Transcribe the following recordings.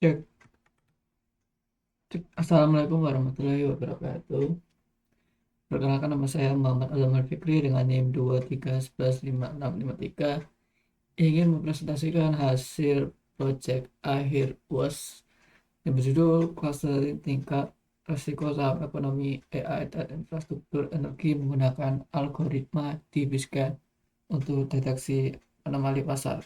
Cek, cek. Assalamualaikum warahmatullahi wabarakatuh. Perkenalkan, nama saya Muhammad Azamul Fikri dengan NIM 23115653. Ingin mempresentasikan hasil proyek akhir UAS yang berjudul Clustering Tingkat Risiko Saham Ekonomi AI dan Infrastruktur Energi menggunakan algoritma DBScan untuk deteksi anomali pasar.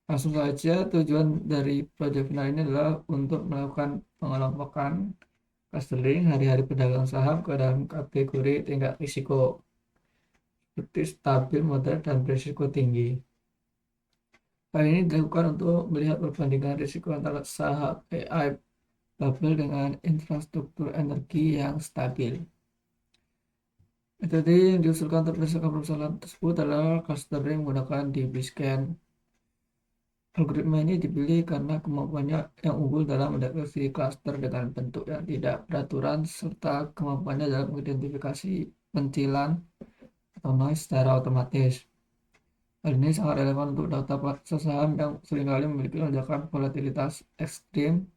Langsung saja, tujuan dari proyek final ini adalah untuk melakukan pengelompokan clustering hari-hari pedagang saham ke dalam kategori tingkat risiko seperti stabil, moderat, dan berisiko tinggi. Hal ini dilakukan untuk melihat perbandingan risiko antara saham AI bubble dengan infrastruktur energi yang stabil. Metode yang diusulkan untuk menyelesaikan permasalahan tersebut adalah clustering menggunakan DB-Scan. Algoritma ini dipilih karena kemampuannya yang unggul dalam mendeteksi klaster dengan bentuk yang tidak beraturan serta kemampuannya dalam mengidentifikasi pentilan atau noise secara otomatis. Hal ini sangat relevan untuk data pasar saham yang seringkali memiliki lonjakan volatilitas ekstrim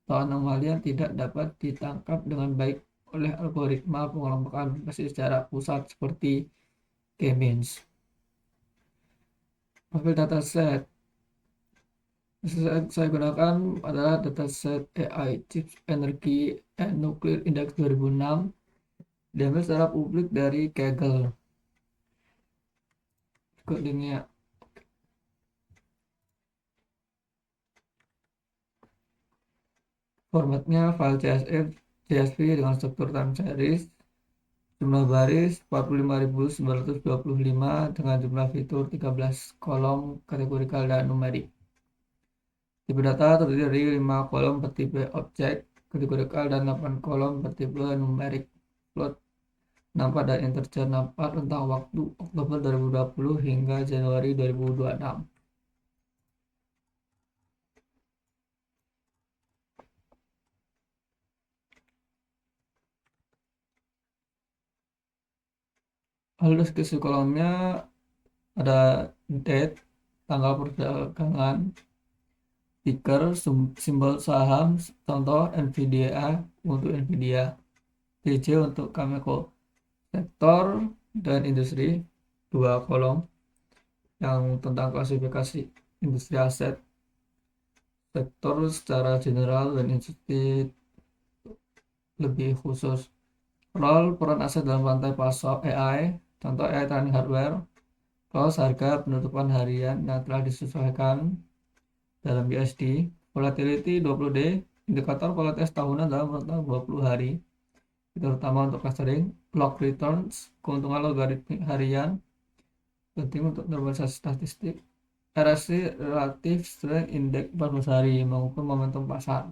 atau anomali yang tidak dapat ditangkap dengan baik oleh algoritma pengelompokan basis secara pusat seperti K-means. Profil dataset saya gunakan adalah dataset AI Chips Energy and Nuclear Index 2006, diambil secara publik dari Kaggle. Ikut linknya. Formatnya file CSV dengan struktur time series, jumlah baris 45.925 dengan jumlah fitur 13 kolom kategorikal dan numerik. Tipe data terdiri dari 5 kolom bertipe objek kategorikal dan 8 kolom bertipe numerik float. Nampak dan integer nampak tentang waktu Oktober 2020 hingga Januari 2026. Lalu deskripsi kolomnya ada date, tanggal perdagangan, ticker, simbol saham, contoh NVIDIA untuk NVIDIA, TJ untuk Cameco, sektor dan industri, 2 kolom yang tentang klasifikasi industri aset, sektor secara general dan industri lebih khusus. Role peran aset dalam rantai pasok AI, contoh AI training hardware, close harga penutupan harian yang telah disesuaikan dalam USD, volatility 20D, indikator volatilitas tahunan dalam rentang 20 hari, terutama untuk clustering, log returns, keuntungan logaritmik harian, penting untuk normalisasi statistik, RSI Relative Strength Index 14 hari, mengukur momentum pasar.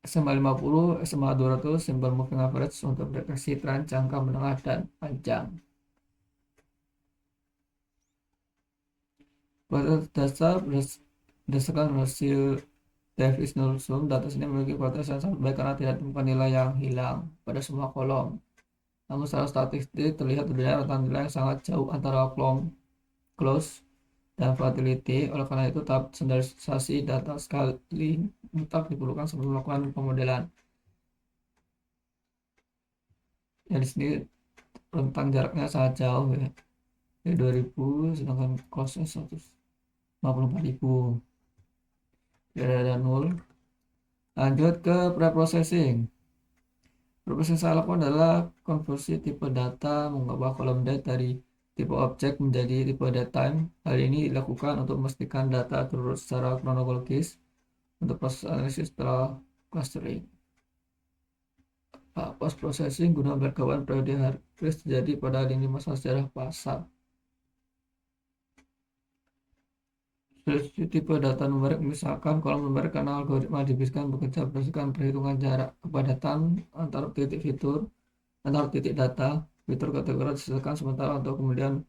SMA 50, SMA 200, simple moving average untuk deteksi tren jangka menengah dan panjang. Kualitas dasar berdasarkan hasil Davis Nulsum, data ini memiliki kualitas yang sangat baik karena tidak ditemukan nilai yang hilang pada semua kolom. Namun secara statistik terlihat adanya rentang nilai yang sangat jauh antara kolom close dan volatility. Oleh karena itu, tahap standarisasi data sekali mutlak diperlukan sebelum melakukan pemodelan. Ya, di sini rentang jaraknya sangat jauh ya. Dari 2000 sedangkan close 154.000. Tidak ada nol. Lanjut ke preprocessing. Preprocessing saya lakukan adalah konversi tipe data mengubah kolom date dari tipe objek menjadi tipe datetime. Hal ini dilakukan untuk memastikan data terurut secara kronologis untuk proses analisis setelah clustering. Post processing guna berkawan periode harvest terjadi pada lini masa sejarah pasar. Tipe data numerik, misalkan kolom numerik karena algoritma DBScan bekerja berdasarkan perhitungan jarak kepadatan antar titik fitur, antar titik data. Fitur kategori disesuaikan sementara untuk kemudian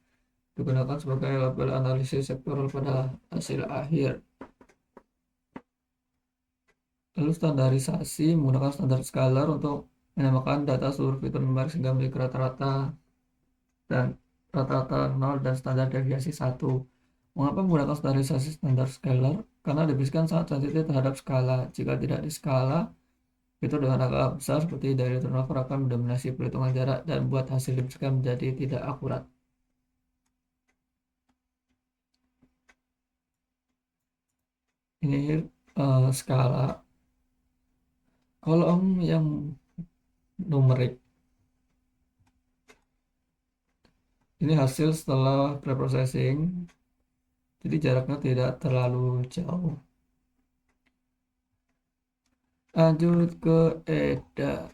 digunakan sebagai label analisis sektoral pada hasil akhir. Lalu standarisasi menggunakan standar scalar untuk menyamakan data seluruh fitur numerik sehingga memiliki rata-rata dan rata-rata 0 dan standar deviasi 1. Mengapa menggunakan standarisasi standar scalar? Karena DeBiscan sangat sensitif terhadap skala. Jika tidak di skala, fitur dengan angka besar seperti dari turnover akan mendominasi perhitungan jarak dan buat hasil DeBiscan menjadi tidak akurat. Ini skala kolom yang numerik. Ini hasil setelah preprocessing, jadi jaraknya tidak terlalu jauh. Lanjut ke EDA.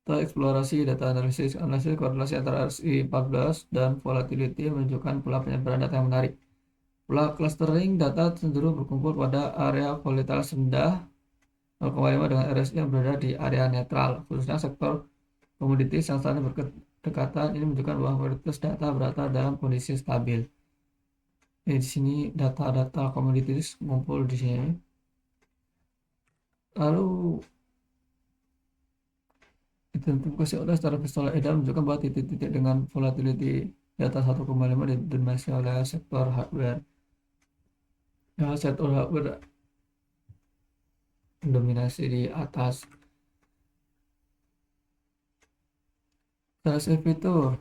Kita eksplorasi data analisis korelasi antara RSI14 dan volatility menunjukkan pola penyebaran data yang menarik. Pola clustering data cenderung berkumpul pada area volatile rendah 0,5 dengan RSI yang berada di area netral, khususnya sektor komoditis yang saling berdekatan. Ini menunjukkan bahwa mayoritas data berada dalam kondisi stabil. Di sini data-data komoditis ngumpul di sini. Lalu identifikasi oleh secara visual EDA menunjukkan bahwa titik-titik dengan volatility di atas 1,5 didominasi oleh sektor hardware. Ya, sektor hardware mendominasi di atas. Salah satu fitur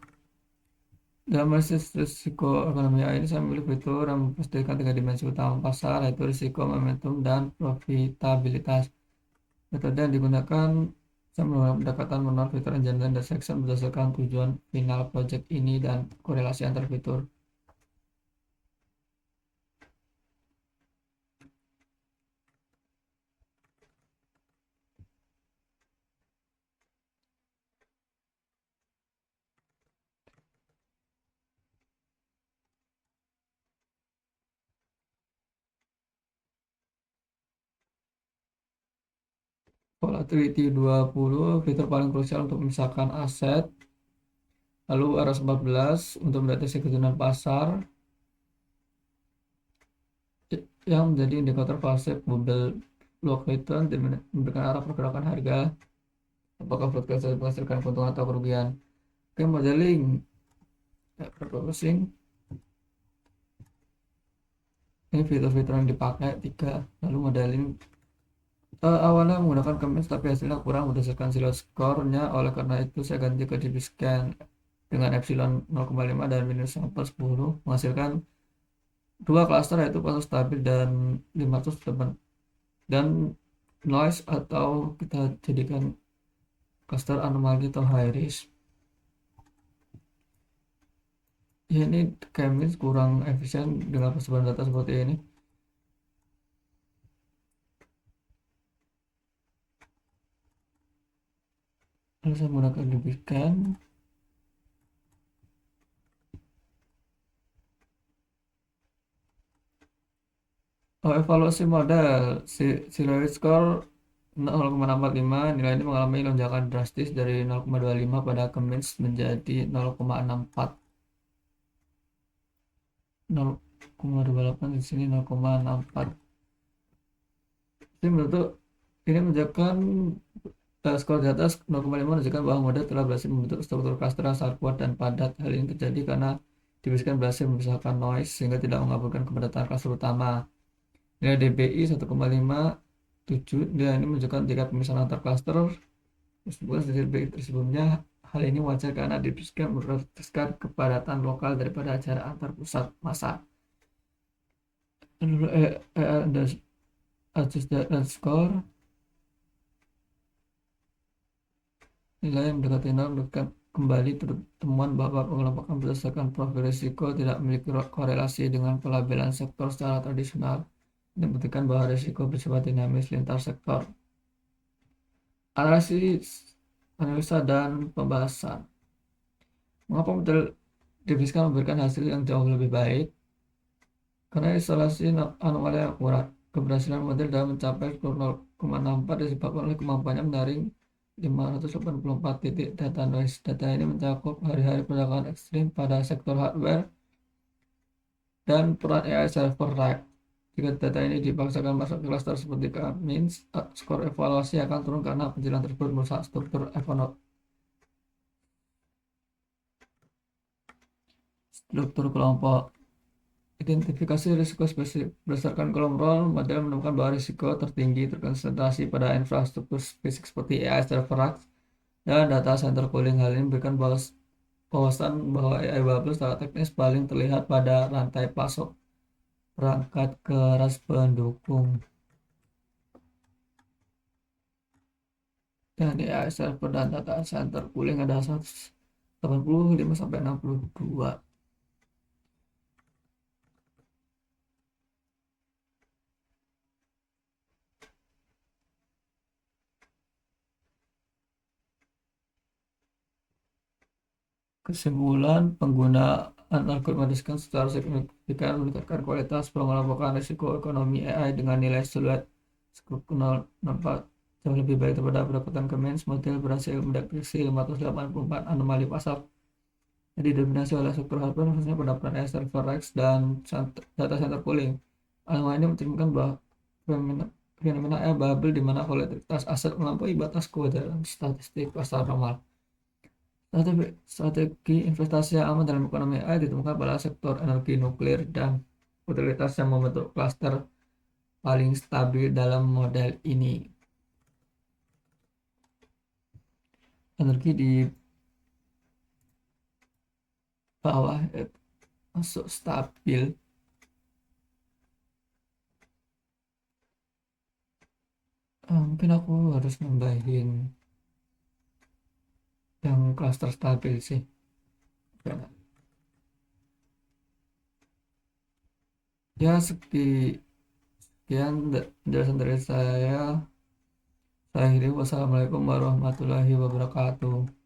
dalam analisis risiko ekonomi ini saya memilih fitur yang memastikan tiga dimensi utama pasar, yaitu risiko, momentum, dan profitabilitas. Metode yang digunakan saya menggunakan pendekatan manual fitur engineering dan section berdasarkan tujuan final project ini dan korelasi antar fitur. Volatility 20 fitur paling krusial untuk memisahkan aset. Lalu RS14 untuk mendeteksi kejenuhan pasar yang menjadi indikator fase bubble block return dan memberikan arah pergerakan harga, apakah broadcast menghasilkan keuntungan atau kerugian. Oke, modeling reprocessing ini fitur-fitur yang dipakai 3. Lalu modeling awalnya menggunakan Kemis tapi hasilnya kurang berdasarkan silo score-nya, oleh karena itu saya ganti ke DBScan dengan epsilon 0,5 dan minus sampai 10 menghasilkan dua klaster, yaitu pasar stabil dan 508 dan noise, atau kita jadikan cluster anomali atau high risk. Ya, ini Kemis kurang efisien dengan persebaran data seperti ini. Lalu saya menggunakan DBScan. Evaluasi model Silhouette score 0,45. Nilai ini mengalami lonjakan drastis dari 0,25 pada Kamis menjadi 0,64. 0,28 di sini 0,64. Jadi menurut ini menunjukkan skor di atas 0,5 menunjukkan bahwa model telah berhasil membentuk struktur cluster yang sangat kuat dan padat. Hal ini terjadi karena DBScan berhasil memisahkan noise sehingga tidak mengaburkan kepadatan cluster utama. Nilai DBI 1,57. Nilai ini menunjukkan tingkat pemisahan antar cluster. Meskipun hasil DBI tersebelumnya, hal ini wajar karena DBScan berdasarkan kepadatan lokal daripada jarak antar pusat massa. Adjusted score nilai yang mendekati 0 menunjukkan kembali temuan bahwa pengelompokan berdasarkan profil risiko tidak memiliki korelasi dengan pelabelan sektor secara tradisional. Ini membuktikan bahwa risiko bersifat dinamis lintas sektor. Analisa dan pembahasan. Mengapa model DBScan memberikan hasil yang jauh lebih baik? Karena isolasi anomali yang akurat. Keberhasilan model dalam mencapai skor 0,64 disebabkan oleh kemampuannya menyaring 584 titik data noise. Data ini mencakup hari-hari perdagangan ekstrim pada sektor hardware dan peran AI server rack. Jika data ini dipaksakan masuk ke cluster seperti Kamis, skor evaluasi akan turun karena penjelasan tersebut merusak struktur Struktur kelompok. Identifikasi risiko spesifik. Berdasarkan kolom role, model menemukan bahwa risiko tertinggi terkonsentrasi pada infrastruktur fisik seperti AI server rack dan data center cooling. Hal ini memberikan wawasan bahwa AI bubble secara teknis paling terlihat pada rantai pasok perangkat keras pendukung. Dan AI server dan data center cooling ada 185 sampai 62. Kesimpulan, penggunaan algoritma diskon secara signifikan meningkatkan kualitas pengelompokan risiko ekonomi AI dengan nilai SLUET skop 0,04 jauh lebih baik daripada pendekatan Keynes. Model berhasil mendeteksi 584 anomali pasar yang didominasi oleh sektor hardware, khususnya pendapatan AI server racks dan data center cooling. Anomali ini mencerminkan bahwa fenomena AI bubble di mana volatilitas aset melampaui batas kewajaran statistik pasar normal. Strategi investasi yang aman dalam ekonomi AI ditemukan pada sektor energi nuklir dan utilitas yang membentuk klaster paling stabil dalam model ini. Energi di bawah masuk stabil. Mungkin aku harus nambahin yang klaster stabil sih. Ya, sekian penjelasan dari saya. Saya akhiri. Wassalamualaikum warahmatullahi wabarakatuh.